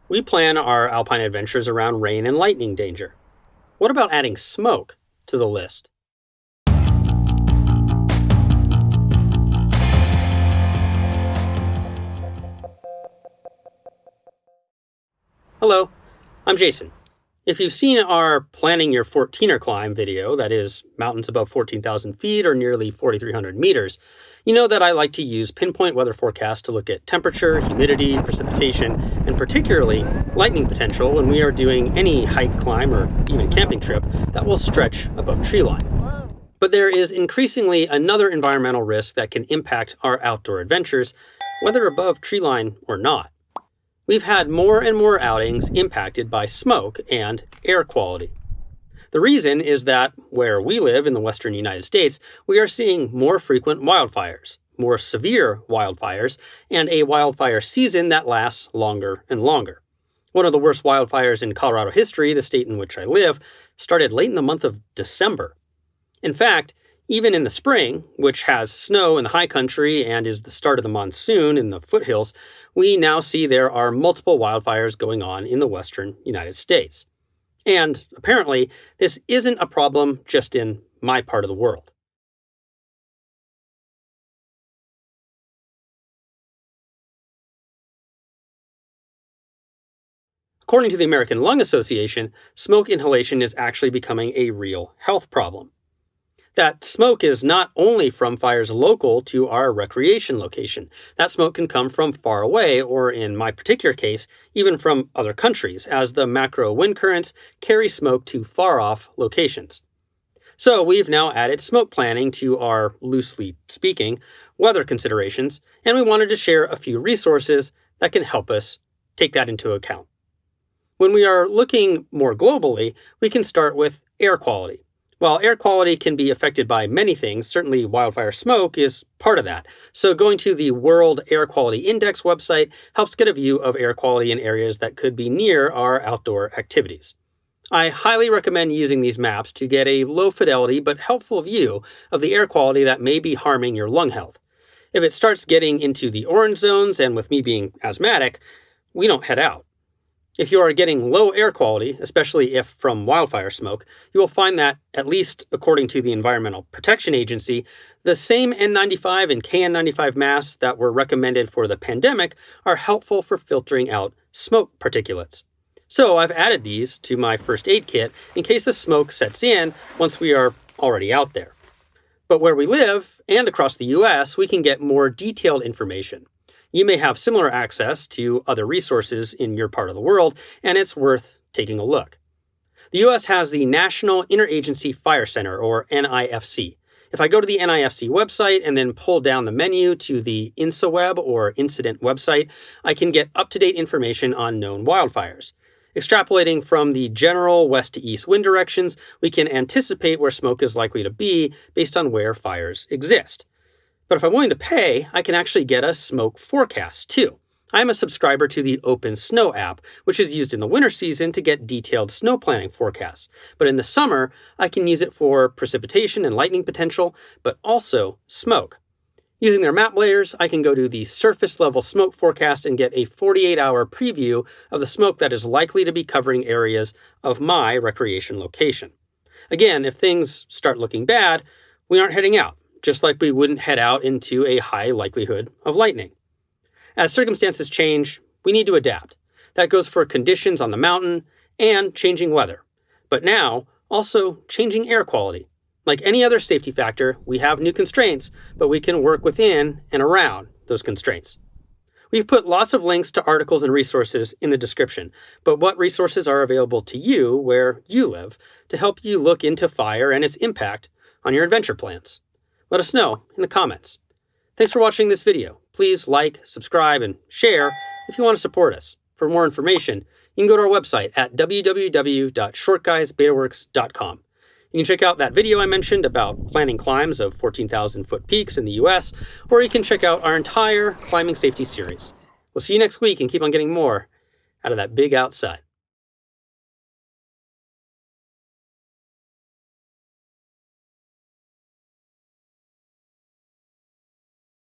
We plan our alpine adventures around rain and lightning danger. What about adding smoke to the list? Hello, I'm Jason. If you've seen our Planning Your 14er Climb video, that is, mountains above 14,000 feet or nearly 4,300 meters, you know that I like to use pinpoint weather forecasts to look at temperature, humidity, precipitation, and particularly lightning potential when we are doing any hike, climb, or even camping trip that will stretch above tree line. But there is increasingly another environmental risk that can impact our outdoor adventures, whether above tree line or not. We've had more and more outings impacted by smoke and air quality. The reason is that where we live in the western United States, we are seeing more frequent wildfires, more severe wildfires, and a wildfire season that lasts longer and longer. One of the worst wildfires in Colorado history, the state in which I live, started late in the month of December. In fact, even in the spring, which has snow in the high country and is the start of the monsoon in the foothills, we now see there are multiple wildfires going on in the western United States. And apparently, this isn't a problem just in my part of the world. According to the American Lung Association, smoke inhalation is actually becoming a real health problem. That smoke is not only from fires local to our recreation location. That smoke can come from far away, or in my particular case, even from other countries, as the macro wind currents carry smoke to far-off locations. So we've now added smoke planning to our, loosely speaking, weather considerations, and we wanted to share a few resources that can help us take that into account. When we are looking more globally, we can start with air quality. While air quality can be affected by many things, certainly wildfire smoke is part of that. So going to the World Air Quality Index website helps get a view of air quality in areas that could be near our outdoor activities. I highly recommend using these maps to get a low fidelity but helpful view of the air quality that may be harming your lung health. If it starts getting into the orange zones, and with me being asthmatic, we don't head out. If you are getting low air quality, especially if from wildfire smoke, you will find that, at least according to the Environmental Protection Agency, the same N95 and KN95 masks that were recommended for the pandemic are helpful for filtering out smoke particulates. So I've added these to my first aid kit in case the smoke sets in once we are already out there. But where we live, and across the US, we can get more detailed information. You may have similar access to other resources in your part of the world, and it's worth taking a look. The US has the National Interagency Fire Center, or NIFC. If I go to the NIFC website and then pull down the menu to the InsaWeb or Incident website, I can get up-to-date information on known wildfires. Extrapolating from the general west to east wind directions, we can anticipate where smoke is likely to be based on where fires exist. But if I'm willing to pay, I can actually get a smoke forecast too. I'm a subscriber to the Open Snow app, which is used in the winter season to get detailed snow planning forecasts. But in the summer, I can use it for precipitation and lightning potential, but also smoke. Using their map layers, I can go to the surface level smoke forecast and get a 48-hour preview of the smoke that is likely to be covering areas of my recreation location. Again, if things start looking bad, we aren't heading out, just like we wouldn't head out into a high likelihood of lightning. As circumstances change, we need to adapt. That goes for conditions on the mountain and changing weather. But now, also changing air quality. Like any other safety factor, we have new constraints, but we can work within and around those constraints. We've put lots of links to articles and resources in the description, but what resources are available to you where you live to help you look into fire and its impact on your adventure plans? Let us know in the comments. Thanks for watching this video. Please like, subscribe, and share if you want to support us. For more information, you can go to our website at www.shortguysbetaworks.com. You can check out that video I mentioned about planning climbs of 14,000-foot peaks in the US, or you can check out our entire climbing safety series. We'll see you next week and keep on getting more out of that big outside.